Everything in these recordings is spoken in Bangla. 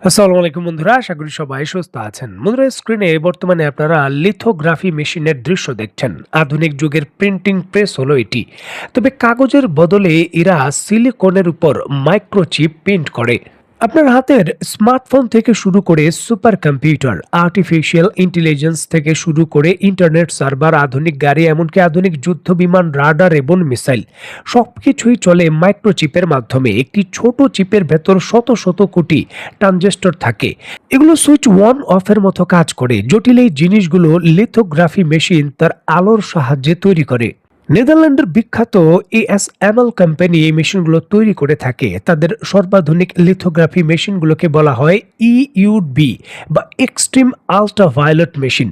আসসালামু আলাইকুম বন্ধুরা, আশা করি সবাই সুস্থ আছেন। বন্ধুরা, স্ক্রিনে বর্তমানে আপনারা লিথোগ্রাফি মেশিনের দৃশ্য দেখছেন। আধুনিক যুগের প্রিন্টিং প্রেস হলো এটি। তবে কাগজের বদলে এরা সিলিকনের উপর মাইক্রোচিপ প্রিন্ট করে। আপনার হাতের স্মার্টফোন থেকে শুরু করে সুপার কম্পিউটার, আর্টিফিশিয়াল ইন্টেলিজেন্স থেকে শুরু করে ইন্টারনেট সার্ভার, আধুনিক গাড়ি, এমনকি আধুনিক যুদ্ধ বিমান, রাডার এবং মিসাইল সবকিছুই চলে মাইক্রোচিপের মাধ্যমে। একটি ছোট চিপের ভেতর শত শত কোটি ট্রানজিস্টর থাকে। এগুলো সুইচ অন অফের মতো কাজ করে। জটিল এই জিনিসগুলো লিথোগ্রাফি মেশিন তার আলোর সাহায্যে তৈরি করে। নেদারল্যান্ডের বিখ্যাত এএসএমএল কোম্পানি এই মেশিনগুলো তৈরি করে থাকে। তাদের সর্বাধুনিক লিথোগ্রাফি মেশিনগুলোকে বলা হয় ইইউবি বা এক্সট্রিম আল্ট্রাভায়োলেট মেশিন।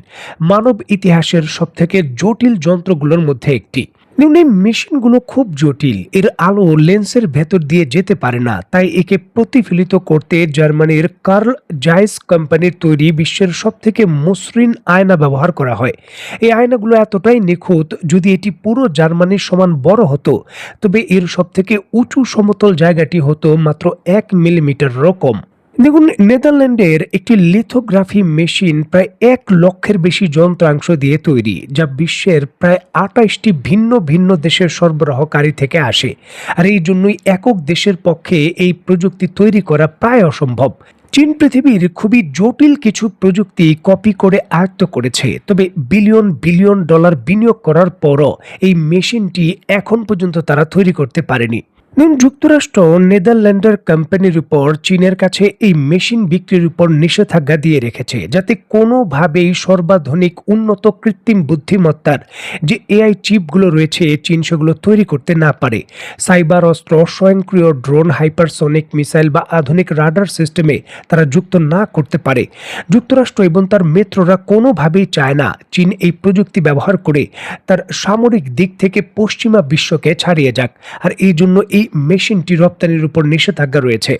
মানব ইতিহাসের সবথেকে জটিল যন্ত্রগুলোর মধ্যে একটি। দেখুন, এই মেশিনগুলো খুব জটিল। এর আলো লেন্সের ভেতর দিয়ে যেতে পারে না, তাই একে প্রতিফলিত করতে জার্মানির কার্ল জাইস কোম্পানির তৈরি বিশ্বের সবথেকে মসৃণ আয়না ব্যবহার করা হয়। এই আয়নাগুলো এতটাই নিখুঁত, যদি এটি পুরো জার্মানির সমান বড় হতো তবে এর সবথেকে উঁচু সমতল জায়গাটি হতো মাত্র 1 মিলিমিটার কম। দেখুন, নেদারল্যান্ডের একটি লিথোগ্রাফি মেশিন প্রায় 1 লক্ষের বেশি যন্ত্রাংশ দিয়ে তৈরি, যা বিশ্বের প্রায় 28টি ভিন্ন ভিন্ন দেশের সরবরাহকারী থেকে আসে। আর এই জন্যই একক দেশের পক্ষে এই প্রযুক্তি তৈরি করা প্রায় অসম্ভব। চীন পৃথিবীর খুবই জটিল কিছু প্রযুক্তি কপি করে আয়ত্ত করেছে, তবে বিলিয়ন বিলিয়ন ডলার বিনিয়োগ করার পরও এই মেশিনটি এখন পর্যন্ত তারা তৈরি করতে পারেনি। যুক্তরাষ্ট্র নেদারল্যান্ডের কোম্পানির উপর চীনের কাছে এই মেশিন বিক্রির উপর নিষেধাজ্ঞা দিয়ে রেখেছে, যাতে কোনোভাবেই সর্বাধুনিক উন্নত কৃত্রিম বুদ্ধিমত্তার যে এআই চিপগুলো রয়েছে চীন সেগুলো তৈরি করতে না পারে। সাইবার অস্ত্র, স্বয়ংক্রিয় ড্রোন, হাইপারসনিক মিসাইল বা আধুনিক রাডার সিস্টেমে তারা যুক্ত না করতে পারে। যুক্তরাষ্ট্র এবং তার মিত্ররা কোনোভাবেই চায় না চীন এই প্রযুক্তি ব্যবহার করে তার সামরিক দিক থেকে পশ্চিমা বিশ্বকে ছাড়িয়ে যাক। আর এই জন্য এই মেশিনটি রপ্তানির উপর নিষেধাজ্ঞা রয়েছে।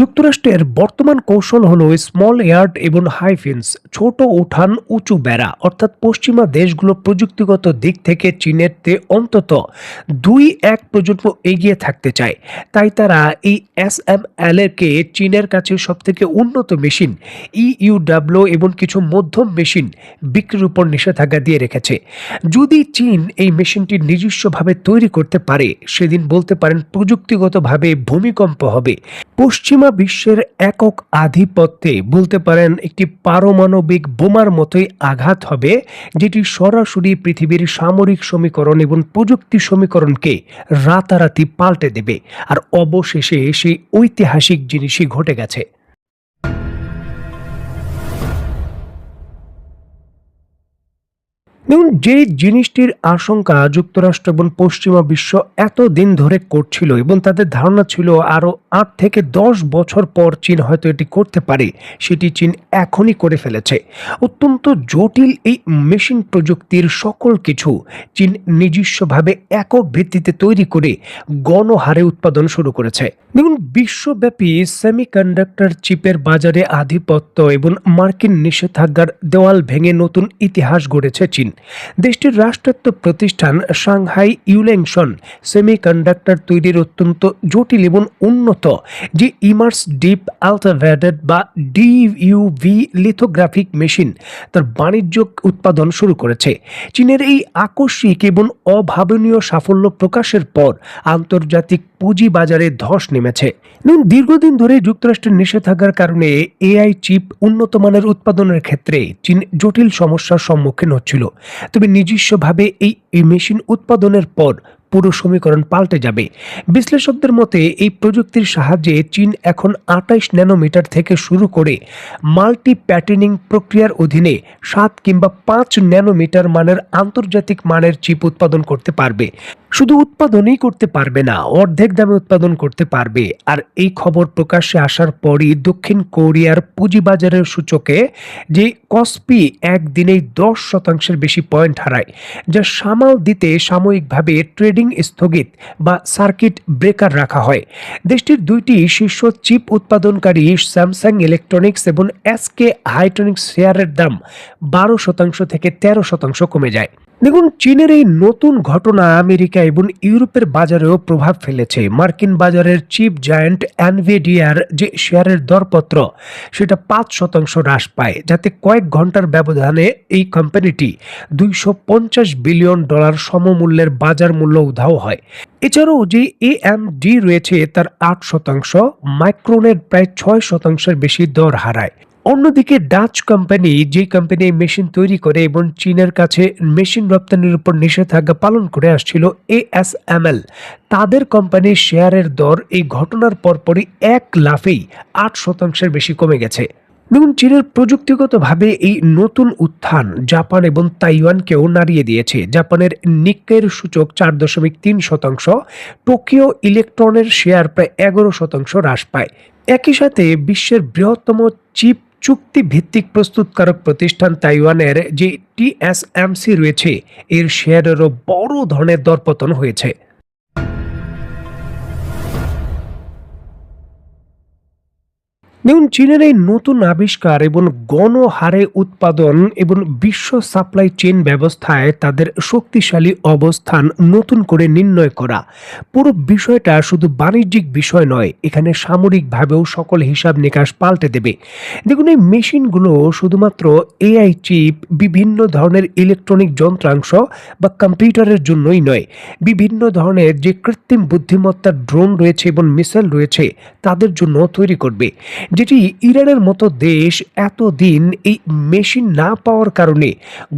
যুক্তরাষ্ট্রের বর্তমান কৌশল হলো স্মল ইয়ার্ড এবং হাই ফেন্স, ছোট উঠান, উঁচু বেড়া। অর্থাৎ পশ্চিমা দেশগুলো প্রযুক্তিগত দিক থেকে চীনের চেয়ে অন্তত 2-1 প্রজন্ম এগিয়ে থাকতে চায়। তাই তারা এই এসএমএল কে চীনের কাছে সবথেকে উন্নত মেশিন ইইউডব্লিউ এবং কিছু মধ্যম মেশিন বিক্রির উপর নিষেধাজ্ঞা দিয়ে রেখেছে। যদি চীন এই মেশিনটি নিজস্বভাবে তৈরি করতে পারে, সেদিন বলতে পারেন প্রযুক্তিগতভাবে ভূমিকম্প হবে। পশ্চিমা বিশ্বের একক আধিপত্যে বলতে পারেন একটি পারমাণবিক বোমার মতোই আঘাত হবে, যেটি সরাসরি পৃথিবীর সামরিক সমীকরণ এবং প্রযুক্তি সমীকরণকে রাতারাতি পাল্টে দেবে। আর অবশেষে সেই ঐতিহাসিক জিনিসই ঘটে গেছে। দেখুন, যে জিনিসটির আশঙ্কা যুক্তরাষ্ট্র এবং পশ্চিমা বিশ্ব এতদিন ধরে করছিল এবং তাদের ধারণা ছিল আরো 8 থেকে 10 বছর পর চীন হয়তো এটি করতে পারে, সেটি চীন এখনই করে ফেলেছে। অত্যন্ত জটিল এই মেশিন প্রযুক্তির সকল কিছু চীন নিজস্বভাবে একক ভিত্তিতে তৈরি করে গণহারে উৎপাদন শুরু করেছে। দেখুন, বিশ্বব্যাপী সেমিকন্ডাক্টর চিপের বাজারে আধিপত্য এবং মার্কিন নিষেধাজ্ঞার দেওয়াল ভেঙে নতুন ইতিহাস গড়েছে চীন। দেশটির রাষ্ট্রায়ত্ত প্রতিষ্ঠান সাংহাই ইউলেংশন সেমিকন্ডাক্টর তৈরির অত্যন্ত জটিল এবং উন্নত যে ইমার্স ডিপ আলট্রাভায়োলেট বা ডিইউভি লিথোগ্রাফিক মেশিন তার বাণিজ্যিক উৎপাদন শুরু করেছে। চীনের এই আকস্মিক এবং অভাবনীয় সাফল্য প্রকাশের পর আন্তর্জাতিক পুঁজি বাজারে ধস নেমেছে। দীর্ঘদিন ধরে যুক্তরাষ্ট্রের নিষেধাজ্ঞার কারণে এআই চিপ উন্নত মানের উৎপাদনের ক্ষেত্রে চীন জটিল সমস্যার সম্মুখীন হচ্ছিল। তবে নিজস্বভাবে এই মেশিন উৎপাদনের পর পুরো সমীকরণ পাল্টে যাবে। বিশ্লেষকদের মতে এই প্রযুক্তির সাহায্যে চীন এখন 28 ন্যানোমিটার থেকে শুরু করে মাল্টি প্যাটার্নিং প্রক্রিয়ার অধীনে 7 কিংবা 5 ন্যানোমিটার মানের আন্তর্জাতিক মানের চিপ উৎপাদন করতে পারবে। শুধু উৎপাদনই করতে পারবে না, অর্ধেক দামে উৎপাদন করতে পারবে। আর এই খবর প্রকাশ্যে আসার পরই দক্ষিণ কোরিয়ার পুঁজিবাজারের সূচকে যে কসপি একদিনেই 10% বেশি পয়েন্ট হারায়, যা সামাল দিতে সাময়িকভাবে ট্রেডিং স্থগিত বা সার্কিট ব্রেকার রাখা হয়। দেশটির 2টি শীর্ষ চিপ উৎপাদনকারী স্যামসাং ইলেকট্রনিক্স এবং এসকে হাইট্রনিক্স শেয়ারের দাম 12% থেকে 13% কমে যায়। দেখুন, চীনের এই নতুন ঘটনা আমেরিকা এবং ইউরোপের বাজারেও প্রভাব ফেলেছে। মার্কিন বাজারের চিপ জায়ান্ট এনভিডিয়ার যে শেয়ারের দরপত্র সেটা ৫% হ্রাস পায়, যাতে কয়েক ঘন্টার ব্যবধানে এই কোম্পানিটি $২৫০ বিলিয়ন সমমূল্যের বাজার মূল্য উধাও হয়। এছাড়াও যে এএমডি রয়েছে তার ৮%, মাইক্রোনের প্রায় ৬%-এর বেশি দর হারায়। অন্যদিকে ডাচ কোম্পানি, যে কোম্পানি এই মেশিন তৈরি করে এবং চীনের কাছে মেশিন রপ্তানির উপর নিষেধাজ্ঞা পালন করে আসছিল, এএসএমএল, তাদের কোম্পানির শেয়ারের দর এই ঘটনার পরপরই এক লাফেই ৮%-এর বেশি কমে গেছে। দেখুন, চীনের প্রযুক্তিগতভাবে এই নতুন উত্থান জাপান এবং তাইওয়ানকেও নাড়িয়ে দিয়েছে। জাপানের নিক্কেইর সূচক ৪.৩%, টোকিও ইলেকট্রনের শেয়ার প্রায় ১১% হ্রাস পায়। একই সাথে বিশ্বের বৃহত্তম চিপ চুক্তি ভিত্তিক প্রস্তুতকারক প্রতিষ্ঠান তাইওয়ানের যে টিএসএমসি রয়েছে, এর শেয়ারেরও বড় ধরনের দরপতন হয়েছে। দেখুন, চীনের এই নতুন আবিষ্কার এবং গণহারে উৎপাদন এবং বিশ্ব সাপ্লাই চেইন ব্যবস্থায় তাদের শক্তিশালী অবস্থান নতুন করে নির্ণয় করা। পুরো বিষয়টা শুধু বাণিজ্যিক বিষয় নয়, এখানে সামরিকভাবেও সকল হিসাব নিকাশ পাল্টে দেবে। দেখুন, এই মেশিনগুলো শুধুমাত্র এআই চিপ, বিভিন্ন ধরনের ইলেকট্রনিক যন্ত্রাংশ বা কম্পিউটারের জন্যই নয়, বিভিন্ন ধরনের যে কৃত্রিম বুদ্ধিমত্তার ড্রোন রয়েছে এবং মিসাইল রয়েছে তাদের জন্য তৈরি করবে, যেটি ইরানের মতো দেশ এতদিন এই মেশিন না পাওয়ার কারণে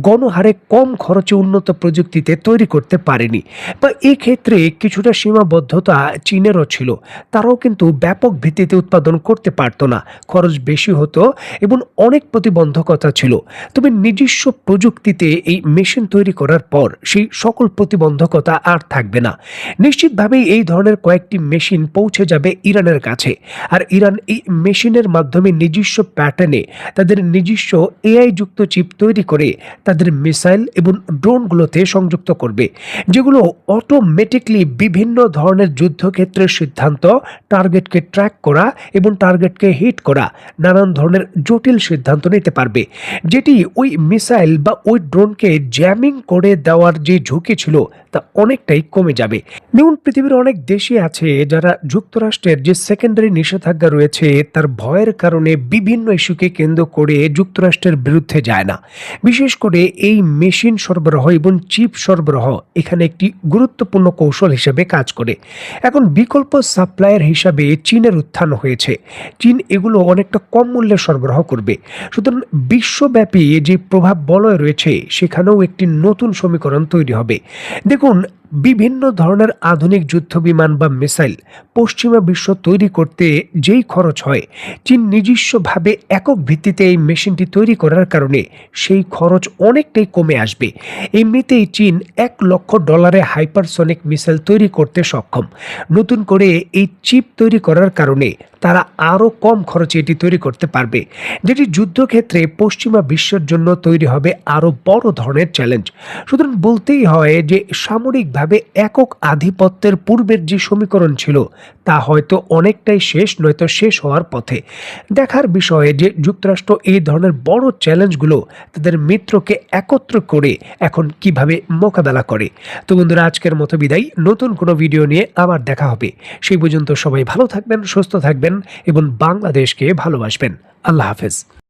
গণহারে কম খরচে উন্নত প্রযুক্তিতে তৈরি করতে পারেনি। বা এক্ষেত্রে কিছুটা সীমাবদ্ধতা চীনেরও ছিল, তারাও কিন্তু ব্যাপক ভিত্তিতে উৎপাদন করতে পারত না, খরচ বেশি হতো এবং অনেক প্রতিবন্ধকতা ছিল। তবে নিজস্ব প্রযুক্তিতে এই মেশিন তৈরি করার পর সেই সকল প্রতিবন্ধকতা আর থাকবে না। নিশ্চিতভাবেই এই ধরনের কয়েকটি মেশিন পৌঁছে যাবে ইরানের কাছে, আর ইরান এই মেশিনের মাধ্যমে নিজস্ব প্যাটার্নে তাদের নিজস্ব এআই যুক্ত চিপ তৈরি করে তাদের মিসাইল এবং ড্রোনগুলোতে সংযুক্ত করবে, যেগুলো অটোমেটিকলি বিভিন্ন ধরনের যুদ্ধক্ষেত্রের সিদ্ধান্ত, টার্গেটকে ট্র্যাক করা এবং টার্গেটকে হিট করা, নানান ধরনের জটিল সিদ্ধান্ত নিতে পারবে, যেটি ওই মিসাইল বা ওই ড্রোনকে জ্যামিং করে দেওয়ার যে ঝুঁকি ছিল তা অনেকটাই কমে যাবে। দেখুন, পৃথিবীর অনেক দেশই আছে যারা যুক্তরাষ্ট্রের যে সেকেন্ডারি নিষেধাজ্ঞা রয়েছে তার ভয়ের কারণে বিভিন্ন ইস্যুকে কেন্দ্র করে যুক্তরাষ্ট্রের বিরুদ্ধে যায় না। বিশেষ করে এই মেশিন সরবরাহ এবং চিপ সরবরাহ এখানে একটি গুরুত্বপূর্ণ কৌশল হিসেবে কাজ করে। এখন বিকল্প সাপ্লায়ার হিসাবে চীনের উত্থান হয়েছে। চীন এগুলো অনেকটা কম মূল্যে সরবরাহ করবে। সুতরাং বিশ্বব্যাপী যে প্রভাব বলয় রয়েছে সেখানেও একটি নতুন সমীকরণ তৈরি হবে। দেখুন, বিভিন্ন ধরনের আধুনিক যুদ্ধ বিমান বা মিসাইল পশ্চিমা বিশ্ব তৈরি করতে যেই খরচ হয়, চীন নিজস্বভাবে একক ভিত্তিতে এই মেশিনটি তৈরি করার কারণে সেই খরচ অনেকটাই কমে আসবে। এমনিতেই চীন $1,00,000 হাইপারসনিক মিসাইল তৈরি করতে সক্ষম। নতুন করে এই চিপ তৈরি করার কারণে তারা আরও কম খরচে এটি তৈরি করতে পারবে, যেটি যুদ্ধক্ষেত্রে পশ্চিমা বিশ্বের জন্য তৈরি হবে আরও বড় ধরনের চ্যালেঞ্জ। সুতরাং বলতেই হয় যে সামরিকভাবে একক আধিপত্যের পূর্বের যে সমীকরণ ছিল তা হয়তো অনেকটাই শেষ, নয়তো শেষ হওয়ার পথে। দেখার বিষয়ে যে যুক্তরাষ্ট্র এই ধরনের বড় চ্যালেঞ্জগুলো তাদের মিত্রকে একত্র করে এখন কিভাবে মোকাবেলা করে। তো বন্ধুরা, আজকের মতো বিদায়। নতুন কোনো ভিডিও নিয়ে আবার দেখা হবে। সেই পর্যন্ত সবাই ভালো থাকবেন, সুস্থ থাকবেন এবং বাংলাদেশকে ভালোবাসবেন। আল্লাহ হাফেজ।